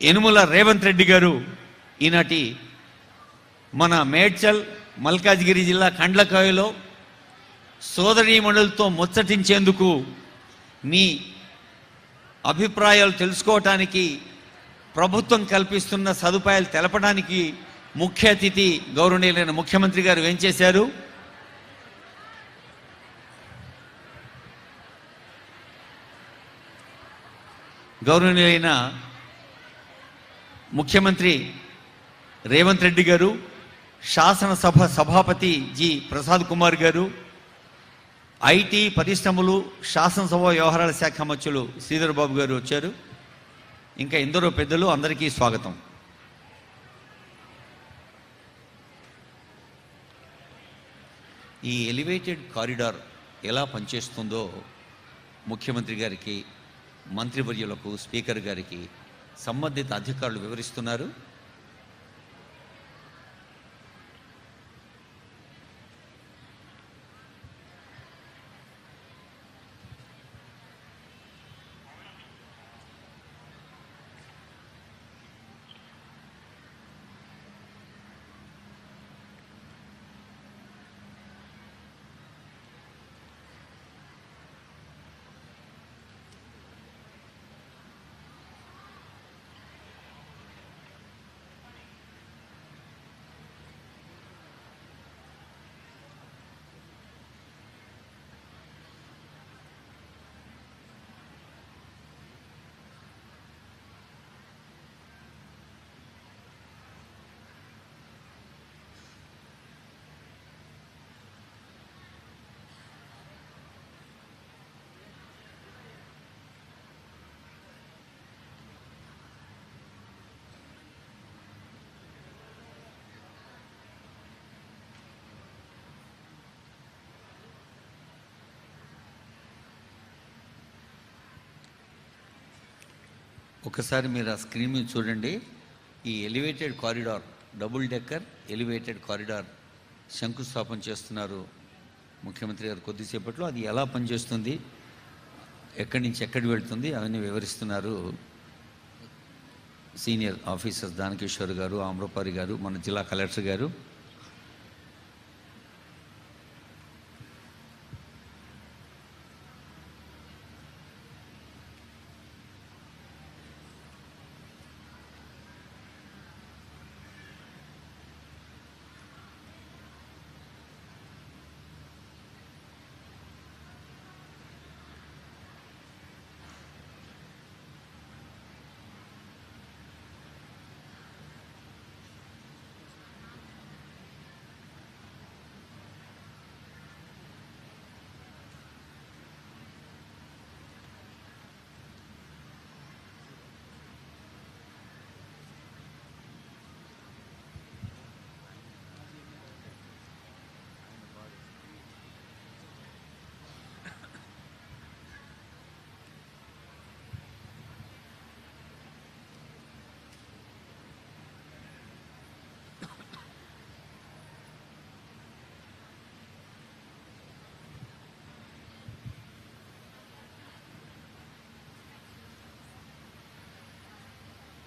యనుమల రేవంత్ రెడ్డి గారు ఈనాటి మన మేడ్చల్ మల్కాజ్గిరి జిల్లా కండ్లకాయలో సోదరీమణులతో ముచ్చటించేందుకు మీ అభిప్రాయాలు తెలుసుకోవటానికి ప్రభుత్వం కల్పిస్తున్న సదుపాయాలు తెలపడానికి ముఖ్య అతిథి గౌరవనీయులైన ముఖ్యమంత్రి గారు వేంచేశారు. గౌరవనీయులైన ముఖ్యమంత్రి రేవంత్ రెడ్డి గారు, శాసనసభ సభాపతి జి ప్రసాద్ కుమార్ గారు, ఐటీ పరిశ్రమలు శాసనసభ వ్యవహారాల శాఖ మంత్రులు శ్రీధర్ బాబు గారు వచ్చారు. ఇంకా ఎందరో పెద్దలు, అందరికీ స్వాగతం. ఈ ఎలివేటెడ్ కారిడార్ ఎలా పనిచేస్తుందో ముఖ్యమంత్రి గారికి, మంత్రివర్యులకు, స్పీకర్ గారికి సంబంధిత అధికారులు వివరిస్తున్నారు. ఒకసారి మీరు ఆ స్క్రీన్ మీద చూడండి. ఈ elevated corridor, double decker elevated corridor శంకుస్థాపన చేస్తున్నారు ముఖ్యమంత్రి గారు కొద్దిసేపట్లో. అది ఎలా పనిచేస్తుంది, ఎక్కడి నుంచి ఎక్కడికి వెళ్తుంది అవన్నీ వివరిస్తున్నారు సీనియర్ ఆఫీసర్స్ దానకిషోర్ గారు, ఆమ్రపారి గారు, మన జిల్లా కలెక్టర్ గారు.